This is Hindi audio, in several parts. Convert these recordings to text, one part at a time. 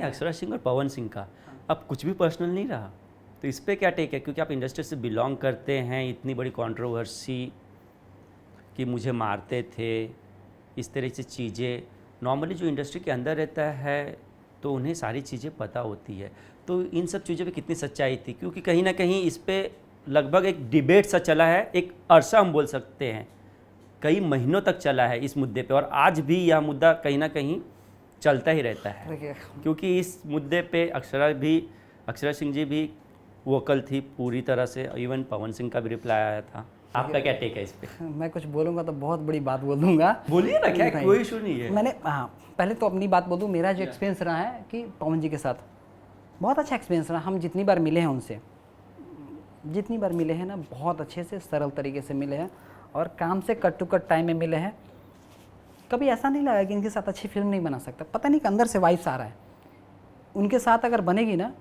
अक्षरा सिंह और पवन सिंह का अब कुछ भी पर्सनल नहीं रहा, तो इस पर क्या टेक है? क्योंकि आप इंडस्ट्री से बिलोंग करते हैं, इतनी बड़ी कंट्रोवर्सी कि मुझे मारते थे, इस तरह से चीज़ें नॉर्मली जो इंडस्ट्री के अंदर रहता है तो उन्हें सारी चीज़ें पता होती है। तो इन सब चीज़ों पे कितनी सच्चाई थी? क्योंकि कहीं ना कहीं इस पे लगभग एक डिबेट सा चला है, एक अरसा हम बोल सकते हैं, कई महीनों तक चला है इस मुद्दे पे, और आज भी यह मुद्दा कहीं ना कहीं चलता ही रहता है। क्योंकि इस मुद्दे पे अक्षरा सिंह जी भी वोकल थी पूरी तरह से, इवन पवन सिंह का भी रिप्लाई आया था। आपका क्या टेक है इस पे? मैं कुछ बोलूँगा तो बहुत बड़ी बात बोल दूँगा। बोलिए ना, क्या कोई इशू नहीं है। मैंने पहले तो अपनी बात बोल दूँ। मेरा जो एक्सपीरियंस रहा है कि पवन जी के साथ बहुत अच्छा एक्सपीरियंस रहा। हम जितनी बार मिले हैं उनसे, जितनी बार मिले हैं ना, बहुत अच्छे से सरल तरीके से मिले हैं और काम से कट टू कट टाइम में मिले हैं। कभी ऐसा नहीं लगा कि इनके साथ अच्छी फिल्म नहीं बना सकता। पता नहीं कि अंदर से वाइब्स आ रहा है उनके साथ अगर बनेगी ना,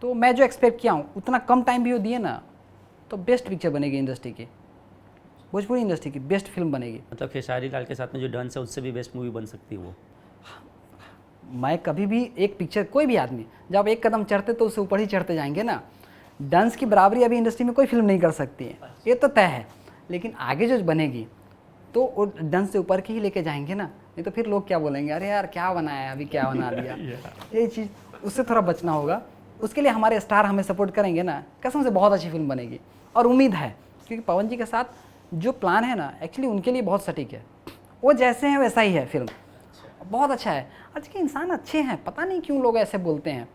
तो मैं जो एक्सपेक्ट किया हूँ उतना कम टाइम भी वो दिए ना, तो बेस्ट पिक्चर बनेगी इंडस्ट्री की, भोजपुरी इंडस्ट्री की बेस्ट फिल्म बनेगी। मतलब खेसारी लाल के साथ में जो डांस है उससे भी बेस्ट मूवी बन सकती है वो। मैं कभी भी एक पिक्चर, कोई भी आदमी जब एक कदम चढ़ते तो उससे ऊपर ही चढ़ते जाएंगे ना। डांस की बराबरी अभी इंडस्ट्री में कोई फिल्म नहीं कर सकती है, ये तो तय है। लेकिन आगे जो बनेगी तो वो डांस से ऊपर के ही लेके जाएंगे ना, नहीं तो फिर लोग क्या बोलेंगे, अरे यार क्या बनाया अभी, क्या बना दिया। ये चीज़, उससे थोड़ा बचना होगा। उसके लिए हमारे स्टार हमें सपोर्ट करेंगे ना, कसम से बहुत अच्छी फिल्म बनेगी। और उम्मीद है, क्योंकि पवन जी के साथ जो प्लान है ना, एक्चुअली उनके लिए बहुत सटीक है। वो जैसे हैं वैसा ही है फिल्म, बहुत अच्छा है। आज के इंसान अच्छे हैं, पता नहीं क्यों लोग ऐसे बोलते हैं।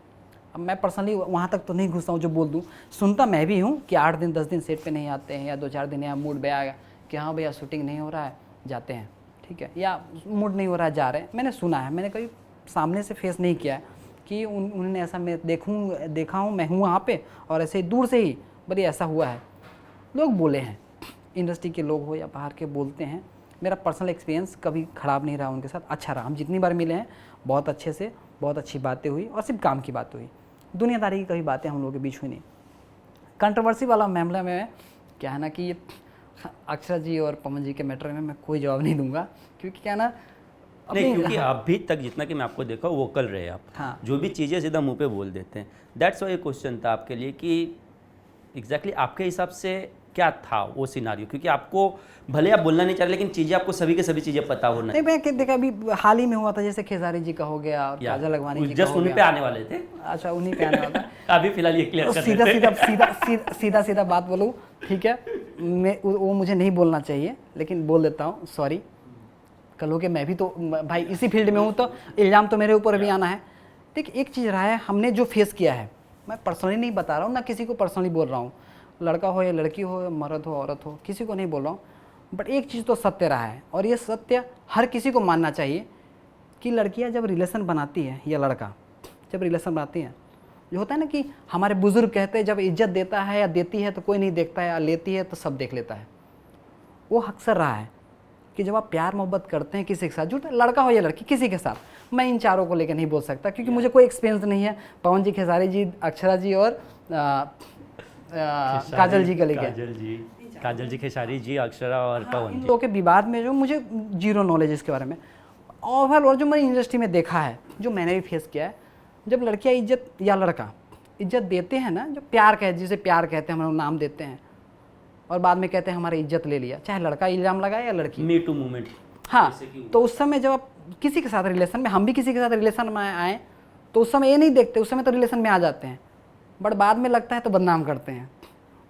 अब मैं पर्सनली वहाँ तक तो नहीं घुसता हूँ जो बोल दूँ। सुनता मैं भी हूँ कि 8 दिन 10 दिन सेट पे नहीं आते हैं, या 2-4 दिन या मूड पे आ गया कि हाँ भैया शूटिंग नहीं हो रहा है, जाते हैं, ठीक है, या मूड नहीं हो रहा है, जा रहे हैं। मैंने सुना है, मैंने कभी सामने से फेस नहीं किया है कि उन्होंने ऐसा मैं देखा हूँ, मैं हूँ वहाँ पे और ऐसे दूर से ही बड़ी ऐसा हुआ है। लोग बोले हैं, इंडस्ट्री के लोग हो या बाहर के बोलते हैं। मेरा पर्सनल एक्सपीरियंस कभी ख़राब नहीं रहा उनके साथ, अच्छा रहा। हम जितनी बार मिले हैं बहुत अच्छे से, बहुत अच्छी बातें हुई और सिर्फ काम की बात हुई, दुनियादारी की कभी बातें हम लोगों के बीच हुई नहीं। कंट्रोवर्सी वाला मामला में क्या है ना कि अक्षरा जी और पवन जी के मैटर में मैं कोई जवाब नहीं दूंगा, क्योंकि क्या ना नहीं, क्योंकि अभी तक जितना कि मैं आपको देखा वोकल रहे आप। हाँ, जो भी चीज़ें सीधा मुंह पे बोल देते हैं। दैट्स वाई क्वेश्चन था आपके लिए कि एग्जैक्टली आपके हिसाब से क्या था वो सिनारियो, क्योंकि आपको भले आप बोलना नहीं चाह रहे, लेकिन चीज़ें आपको सभी के सभी चीज़ें पता होना। नहीं, मैं देखा अभी हाल ही में हुआ था, जैसे खेसारी जी का हो गया और काजल अगवानी जी का जस्ट उन्हीं पे आने वाले थे। अच्छा, उन्हीं पे आने वाला था। अभी फिलहाल ये क्लियर कर सीधा बात बोलूँ, ठीक है, मैं वो मुझे नहीं बोलना चाहिए लेकिन बोल देता हूँ, सॉरी। कल हो के मैं भी तो भाई इसी फील्ड में हूँ, तो इल्ज़ाम तो मेरे ऊपर भी आना है। देखिए, एक चीज़ रहा है, हमने जो फेस किया है, मैं पर्सनली नहीं बता रहा हूँ, ना किसी को पर्सनली बोल रहा हूँ, लड़का हो या लड़की हो, मर्द हो औरत हो, किसी को नहीं बोल रहा हूँ। बट एक चीज़ तो सत्य रहा है, और ये सत्य हर किसी को मानना चाहिए कि लड़कियाँ जब रिलेशन बनाती है या लड़का जब रिलेशन बनाती हैं, जो होता है ना कि हमारे बुजुर्ग कहते हैं, जब इज्जत देता है या देती है तो कोई नहीं देखता है, या लेती है तो सब देख लेता है। वो अक्सर रहा है कि जब आप प्यार मोहब्बत करते हैं किसी के साथ, जो लड़का हो या लड़की, किसी के साथ, मैं इन चारों को लेकर नहीं बोल सकता क्योंकि मुझे कोई एक्सपीरियंस नहीं है पवन जी, खेसारी जी, अक्षरा जी और काजल जी का लेके। काजल जी, खेसारी जी, अक्षरा और पवन इन जी। लोगों के विवाद में जो मुझे जीरो नॉलेज इसके बारे में। और जो मैंने इंडस्ट्री में देखा है, जो मैंने भी फेस किया है, जब लड़कियां इज्जत या लड़का इज्जत देते हैं ना, जो प्यार कहते, जिसे प्यार कहते हैं, हम लोग नाम देते हैं, और बाद में कहते हैं हमारी इज्जत ले लिया, चाहे लड़का इल्ज़ाम लगाए या लड़की। Me too movement. हाँ, तो उस समय जब आप किसी के साथ रिलेशन में, हम भी किसी के साथ रिलेशन में आए, तो उस समय ये नहीं देखते, उस समय तो रिलेशन में आ जाते हैं, बट बाद में लगता है तो बदनाम करते हैं।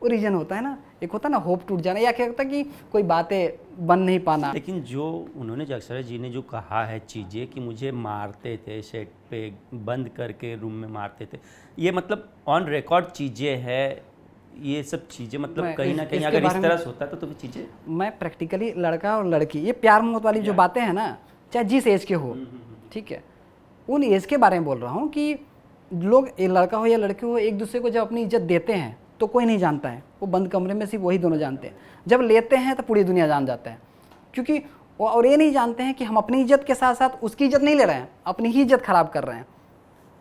वो रीजन होता है ना, एक होता है ना होप टूट जाना, या क्या होता है कि कोई बातें बन नहीं पाना। लेकिन जो उन्होंने, जो अक्षरा जी ने जो कहा है चीज़ें कि मुझे मारते थे, सेट पे बंद करके रूम में मारते थे, ये मतलब ऑन रिकॉर्ड चीज़ें है, ये सब चीज़ें मतलब कहीं ना कहीं अगर इस तरह से होता तो भी चीज़ें। मैं प्रैक्टिकली लड़का और लड़की, ये प्यार मोहब्बत वाली जो बातें हैं ना, चाहे जिस एज के हो, ठीक है, उन एज के बारे में बोल रहा हूँ कि लोग, लड़का हो या लड़की हो, एक दूसरे को जब अपनी इज्जत देते हैं तो कोई नहीं जानता है, वो बंद कमरे में सिर्फ वही दोनों जानते हैं। जब लेते हैं तो पूरी दुनिया जान जाता है, क्योंकि और ये नहीं जानते हैं कि हम अपनी इज्जत के साथ साथ उसकी इज्जत नहीं ले रहे हैं, अपनी ही इज्जत खराब कर रहे हैं।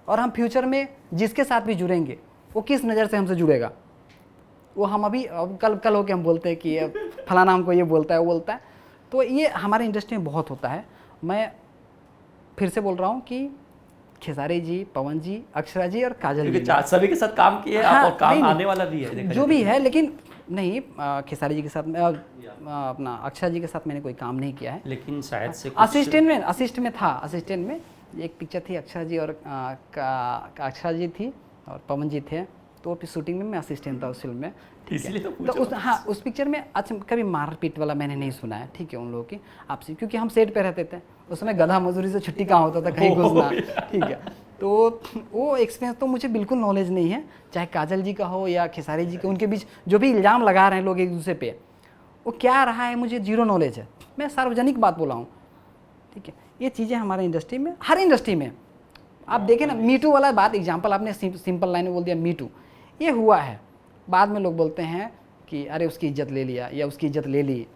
और हम फ्यूचर में जिसके साथ भी जुड़ेंगे, वो किस नज़र से हमसे जुड़ेगा, वो हम अभी कल होके हम बोलते हैं कि फलाना हमको ये बोलता है, वो बोलता है। तो ये हमारे इंडस्ट्री में बहुत होता है। मैं फिर से बोल रहा हूँ कि खेसारी जी, पवन जी, अक्षरा जी और काजल क्योंकि जी। सभी के साथ काम किए हाँ, और काम नहीं, आने वाला भी है देखा जो जाए भी तो। है, लेकिन नहीं खेसारी जी के साथ में अपना अक्षरा जी के साथ मैंने कोई काम नहीं किया है। लेकिन शायद से असिस्टेंट में था, असिस्टेंट में एक पिक्चर थी अक्षरा जी और अक्षरा जी थी और पवन जी थे, तो शूटिंग में मैं असिस्टेंट था उस फिल्म में। ठीक है, इसलिए तो तो पूछा। उस हाँ उस पिक्चर में अच्छा कभी मारपीट वाला मैंने नहीं सुना है, ठीक है, उन लोगों की आपसी, क्योंकि हम सेट पे रहते थे उस समय, गधा मजदूरी से छुट्टी कहाँ होता था कहीं घुसना, ठीक है। तो वो एक्सपीरियंस तो मुझे बिल्कुल नॉलेज नहीं है, चाहे काजल जी का हो या खेसारी जी का, उनके बीच जो भी इल्ज़ाम लगा रहे हैं लोग एक दूसरे पे, वो क्या रहा है मुझे जीरो नॉलेज है, मैं सार्वजनिक बात बोला हूँ, ठीक है। ये चीज़ें हमारे इंडस्ट्री में, हर इंडस्ट्री में आप देखें ना, मीटू वाला बात एग्जांपल आपने सिंपल लाइन में बोल दिया मीटू, ये हुआ है, बाद में लोग बोलते हैं कि अरे उसकी इज्जत ले लिया या उसकी इज्जत ले ली,